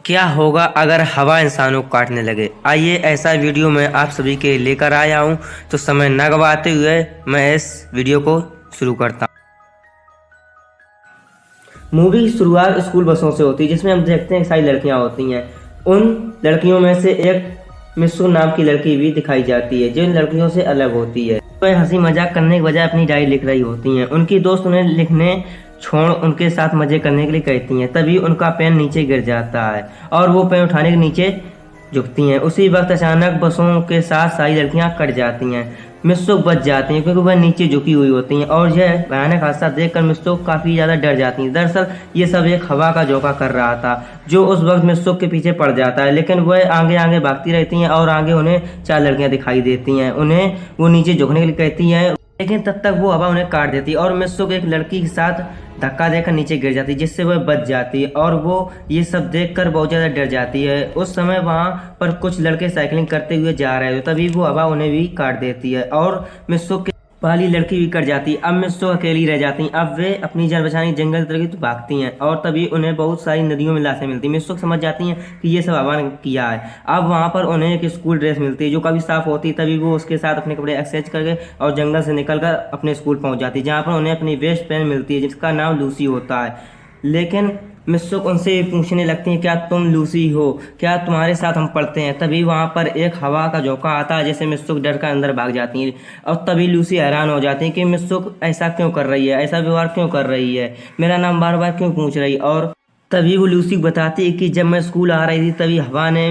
क्या होगा अगर हवा इंसानों को काटने लगे। आइए ऐसा वीडियो मैं आप सभी के लेकर आया हूं, तो समय न गवाते हुए मैं इस वीडियो को शुरू करता हूं। मूवी की शुरुआत स्कूल बसों से होती है, जिसमें हम देखते हैं सारी लड़कियां होती हैं। उन लड़कियों में से एक मिस्सू नाम की लड़की भी दिखाई जाती है, जो इन लड़कियों से अलग होती है। वह हंसी मजाक करने के बजाय अपनी डायरी लिख रही होती हैं। उनकी दोस्त उन्हें लिखने छोड़ उनके साथ मजे करने के लिए कहती हैं। तभी उनका पेन नीचे गिर जाता है और वो पेन उठाने के नीचे झुकती हैं। उसी वक्त अचानक बसों के साथ सारी लड़कियां कट जाती हैं। मिस्सू बच जाती हैं क्योंकि वह नीचे झुकी हुई होती हैं, और यह भयानक हादसा देखकर मिस्सू काफी ज्यादा डर जाती हैं। दरअसल ये सब एक हवा का झोंका कर रहा था, जो उस वक्त मिस्सू के पीछे पड़ जाता है। लेकिन वह आगे आगे भागती रहती हैं और आगे उन्हें 4 लड़कियां दिखाई देती हैं। उन्हें वो नीचे झुकने के लिए कहती हैं, लेकिन तब तक वो हवा उन्हें काट देती है और मिस्सू एक लड़की के साथ धक्का देकर नीचे गिर जाती है, जिससे वह बच जाती है। और वो ये सब देखकर बहुत ज्यादा डर जाती है। उस समय वहां पर कुछ लड़के साइकिलिंग करते हुए जा रहे थे, तभी वो हवा उन्हें भी काट देती है और मिस्सू की पहली लड़की भी कट जाती है। अब मिस्सू अकेली रह जाती हैं। अब वे अपनी जान बचाने जंगल की तरफ भागती हैं और तभी उन्हें बहुत सारी नदियों में लाशें मिलती हैं। मिस्सू समझ जाती हैं कि ये सब हवा ने किया है। अब वहां पर उन्हें एक स्कूल ड्रेस मिलती है, जो काफी साफ होती है। तभी वो उसके साथ अपने कपड़े एक्सचेंज करके और जंगल से निकलकर अपने स्कूल पहुंच जाती है, जहाँ पर उन्हें अपनी बेस्ट फ्रेंड मिलती है, जिसका नाम लूसी होता है। लेकिन मिस्सू उनसे पूछने लगती है, क्या तुम लूसी हो, क्या तुम्हारे साथ हम पढ़ते हैं। तभी वहां पर एक हवा का झोंका आता है, जैसे मिस्सू डर कर अंदर भाग जाती है। और तभी लूसी हैरान हो जाती है कि मिस्सू ऐसा क्यों कर रही है, ऐसा व्यवहार क्यों कर रही है, मेरा नाम बार बार क्यों पूछ रही है। और तभी वो लूसी बताती है कि जब मैं स्कूल आ रही थी तभी हवा ने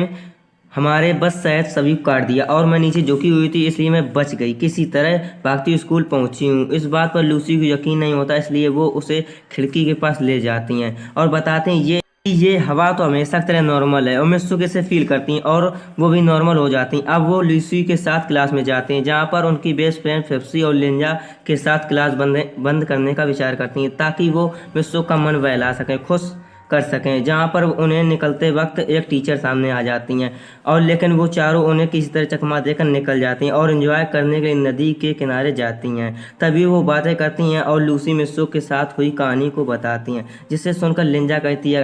हमारे बस शायद सभी को काट दिया और मैं नीचे झुकी हुई थी, इसलिए मैं बच गई, किसी तरह भागती हुई स्कूल पहुंची हूँ। इस बात पर लूसी को यकीन नहीं होता, इसलिए वो उसे खिड़की के पास ले जाती हैं और बताते हैं ये हवा तो हमेशा की तरह नॉर्मल है। और मिस्सू कैसे फील करती हैं और वो भी नॉर्मल हो जाती हैं। अब वो लूसी के साथ क्लास में जाते हैं, जहाँ पर उनकी बेस्ट फ्रेंड फेप्सी और लिंजा के साथ क्लास बंद करने का विचार करती हैं, ताकि वो मिस्सू का मन बहला सकें, खुश कर सकें। जहाँ पर उन्हें निकलते वक्त एक टीचर सामने आ जाती हैं, और लेकिन वो चारों उन्हें किसी तरह चकमा देकर निकल जाती हैं और एंजॉय करने के लिए नदी के किनारे जाती हैं। तभी वो बातें करती हैं और लूसी मिस्सू के साथ हुई कहानी को बताती हैं, जिसे सुनकर लिंजा कहती है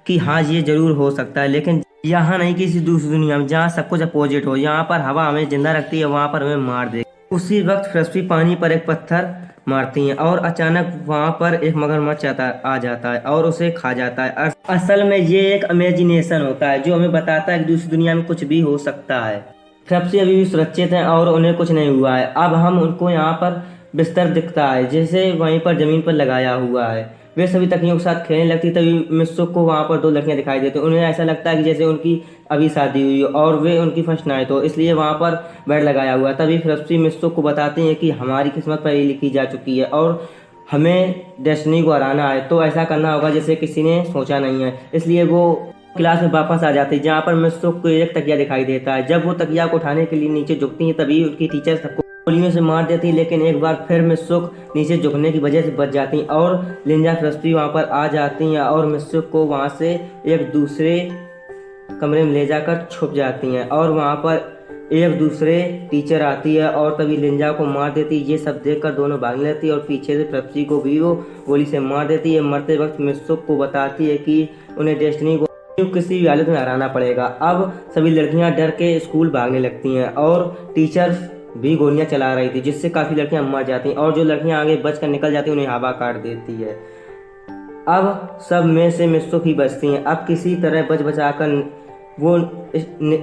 कि हाँ ये जरूर हो सकता है, लेकिन यहाँ नहीं, किसी दूसरी दुनिया में जहाँ सब कुछ अपोजिट हो। यहाँ पर हवा हमें जिंदा रखती है, वहाँ पर हमें मार दे। उसी वक्त फ्रेस्पी पानी पर एक पत्थर मारती हैं और अचानक वहां पर एक मगरमच्छ आ जाता है और उसे खा जाता है। असल में ये एक इमेजिनेशन होता है, जो हमें बताता है कि दूसरी दुनिया में कुछ भी हो सकता है। फ्रेस्पी अभी भी सुरक्षित हैं और उन्हें कुछ नहीं हुआ है। अब हम उनको यहाँ पर बिस्तर दिखता है, जैसे वहीं पर जमीन पर लगाया हुआ है। वे सभी तकियों के साथ खेलने लगती, तभी मिस्सू को वहाँ पर 2 लड़कियां दिखाई देती। उन्हें ऐसा लगता है कि जैसे उनकी अभी शादी हुई और वे उनकी फर्स्ट नाइट हो, इसलिए वहाँ पर बेड लगाया हुआ है। तभी फ्रेस्पी मिस्सू को बताती हैं कि हमारी किस्मत पहले लिखी जा चुकी है और हमें डेस्टिनी को हराना है, तो ऐसा करना होगा जैसे किसी ने सोचा नहीं है। इसलिए वो क्लास में वापस आ जाती है, जहाँ पर मिस्सू को एक तकिया दिखाई देता है। जब वो तकिया को उठाने के लिए नीचे झुकती हैं, तभी उनकी टीचर सबको गोलियों से मार देती है। लेकिन एक बार फिर मिस्सू नीचे झुकने की वजह से बच जाती हैं और लिंजा फ्रेस्पी वहाँ पर आ जाती हैं और मिस्सू को वहाँ से एक दूसरे कमरे में ले जाकर छुप जाती हैं। और वहाँ पर एक दूसरे टीचर आती है और तभी लिंजा को मार देती है। ये सब देखकर दोनों भागने लगती है और पीछे से फ्रेस्पी को भी वो गोली से मार देती है। मरते वक्त मिस्सू को बताती है कि उन्हें डेस्टिनी को किसी भी हालत में हराना पड़ेगा। अब सभी लड़कियां डर के स्कूल भागने लगती हैं और टीचर भी गोलियां चला रही थी, जिससे काफी लड़कियां मर जाती हैं और जो लड़कियां आगे बचकर निकल जाती हैं उन्हें हवा काट देती है। अब सब में से मिस्सू ही बचती हैं। अब किसी तरह बचाकर वो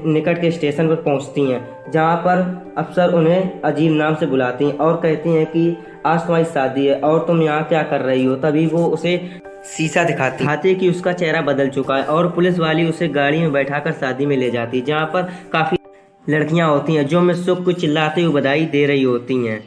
निकट के स्टेशन पर पहुंचती हैं, जहां पर अफसर उन्हें अजीब नाम से बुलाती हैं और कहती हैं कि आज तुम्हारी शादी है और तुम यहाँ क्या कर रही हो। तभी वो उसे शीशा दिखाती है कि उसका चेहरा बदल चुका है और पुलिस वाली उसे गाड़ी में बैठाकर शादी में ले जाती है, जहाँ पर काफी लड़कियां होती हैं जो मिस्सू को चिल्लाते हुए बधाई दे रही होती हैं।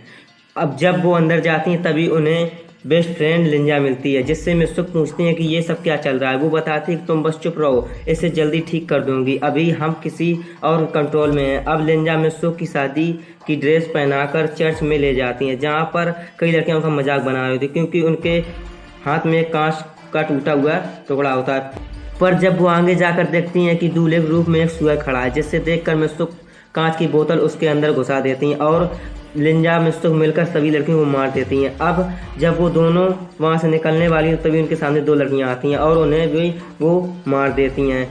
अब जब वो अंदर जाती हैं, तभी उन्हें बेस्ट फ्रेंड लिंजा मिलती है, जिससे मिस्सू पूछती हैं कि ये सब क्या चल रहा है। वो बताती है कि तुम बस चुप रहो, इसे जल्दी ठीक कर दूंगी, अभी हम किसी और कंट्रोल में हैं। अब लिंजा मिस्सू की शादी की ड्रेस पहनाकर चर्च में ले जाती हैं, जहाँ पर कई लड़कियां उनका मजाक बना रही थी, क्योंकि उनके हाथ में कांच का टूटा हुआ टुकड़ा होता है। पर जब वो आगे जाकर देखती हैं कि दूल्हे के रूप में एक सूअर खड़ा है, जिससे देखकर मिस्सू कांच की बोतल उसके अंदर घुसा देती हैं और लिंजा मित्सुक मिलकर सभी लड़कियों को मार देती हैं। अब जब वो दोनों वहाँ से निकलने वाली हैं तभी उनके सामने 2 लड़कियाँ आती हैं और उन्हें भी वो मार देती हैं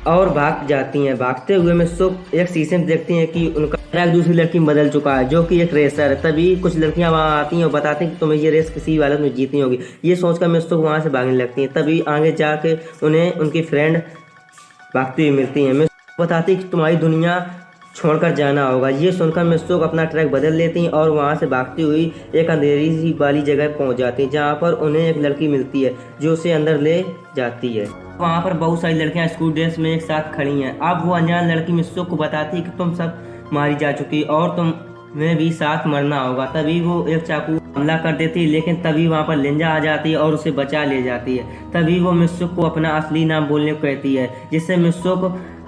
और भाग जाती हैं। भागते हुए मित्सुक एक शीशे में देखती हैं कि उनका ट्रैक दूसरी लड़की में बदल चुका है जो कि एक रेसर है। तभी कुछ लड़कियां वहां आती हैं और बताती हैं कि तुम्हें ये रेस किसी हालत में जीतनी होगी। ये सोचकर मित्सुक वहां से भागने लगती हैं। तभी आगे जाके उन्हें उनकी फ्रेंड भागती हुई मिलती हैं। मित्सुक बताती है कि तुम्हारी दुनिया छोड़कर जाना होगा। ये सुनकर मित्सुक अपना ट्रैक बदल लेती हैं और वहाँ से भागती हुई एक अंधेरी सी वाली जगह पहुँच जाती हैं जहाँ पर उन्हें एक लड़की मिलती है जो उसे अंदर ले जाती है। वहाँ पर बहुत सारी लड़कियाँ स्कूल ड्रेस में एक साथ खड़ी हैं। अब वो अनजान लड़की मित्सुक को बताती है कि तुम सब मारी जा चुकी और तुम्हें भी साथ मरना होगा। तभी वो एक चाकू हमला कर देती है लेकिन तभी वहाँ पर लिंजा आ जाती है और उसे बचा ले जाती है। तभी वो मित्सुक को अपना असली नाम बोलने को कहती है जिससे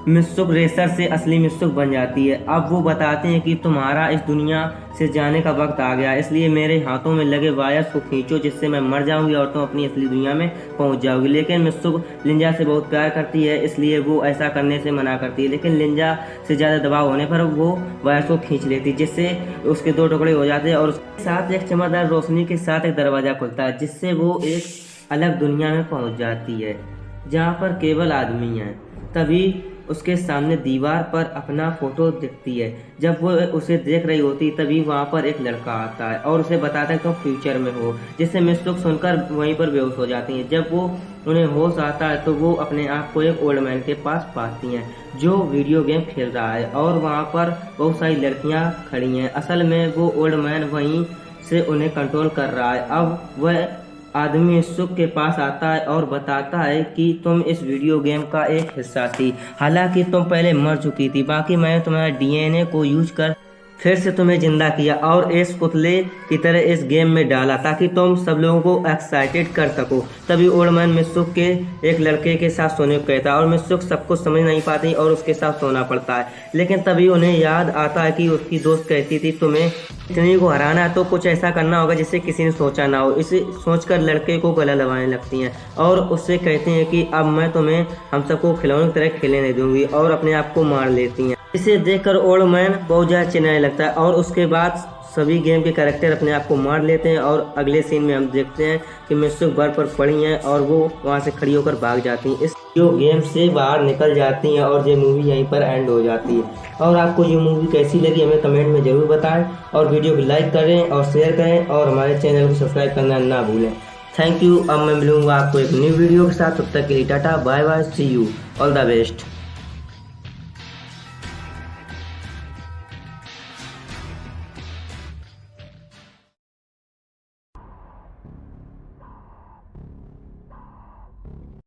मित्सुक रेसर से असली मित्सुक बन जाती है। अब वो बताते हैं कि तुम्हारा इस दुनिया से जाने का वक्त आ गया, इसलिए मेरे हाथों में लगे वायर्स को खींचो जिससे मैं मर जाऊंगी और तुम अपनी असली दुनिया में पहुंच जाओगी। लेकिन मित्सुक लिंजा से बहुत प्यार करती है इसलिए वो ऐसा करने से मना करती है, लेकिन लिंजा से ज़्यादा दबाव होने पर वो वायर्स को खींच लेती है जिससे उसके 2 टुकड़े हो जाते हैं और उसके साथ एक चमकदार रोशनी के साथ एक दरवाज़ा खुलता है जिससे वो एक अलग दुनिया में पहुँच जाती है जहाँ पर केवल आदमी हैं। तभी उसके सामने दीवार पर अपना फोटो दिखती है। जब वो उसे देख रही होती तभी वहाँ पर एक लड़का आता है और उसे बताता है कि तुम फ्यूचर में हो, जिससे मित्सुक सुनकर वहीं पर बेहोश हो जाती हैं। जब वो उन्हें होश आता है तो वो अपने आप को एक ओल्ड मैन के पास पाती हैं जो वीडियो गेम खेल रहा है और वहाँ पर बहुत सारी लड़कियाँ खड़ी हैं। असल में वो ओल्ड मैन वहीं से उन्हें कंट्रोल कर रहा है। अब वह आदमी मित्सुक के पास आता है और बताता है कि तुम इस वीडियो गेम का एक हिस्सा थी, हालांकि तुम पहले मर चुकी थी। बाकी मैंने तुम्हारे डीएनए को यूज कर फिर से तुम्हें जिंदा किया और इस पुतले की तरह इस गेम में डाला ताकि तुम सब लोगों को एक्साइटेड कर सको। तभी ओल्ड मैन मित्सुक के एक लड़के के साथ सोने को कहता है और मित्सुक सब कुछ समझ नहीं पाती और उसके साथ सोना पड़ता है। लेकिन तभी उन्हें याद आता है कि उसकी दोस्त कहती थी तुम्हें इतनी को हराना है तो कुछ ऐसा करना होगा जिससे किसी ने सोचा ना हो। इसे सोचकर लड़के को गला लगाने लगती हैं और उससे कहती हैं कि अब मैं तुम्हें हम सबको खिलौने की तरह खेलने नहीं दूंगी और अपने आप को मार लेती हैं। इसे देखकर ओल्ड मैन बहुत ज़्यादा चिल्लाने लगता है और उसके बाद सभी गेम के कैरेक्टर अपने आप को मार लेते हैं और अगले सीन में हम देखते हैं कि मित्सुक बर्फ पर पड़ी हैं और वो वहाँ से खड़ी होकर भाग जाती हैं, इस वीडियो गेम से बाहर निकल जाती हैं और ये मूवी यहीं पर एंड हो जाती है। और आपको ये मूवी कैसी लगी हमें कमेंट में ज़रूर बताएं और वीडियो को लाइक करें और शेयर करें और हमारे चैनल को सब्सक्राइब करना ना भूलें। Thank you. अब मैं मिलूँगा आपको एक न्यू वीडियो के साथ, तब तक के लिए टाटा bye bye, see you, all the best.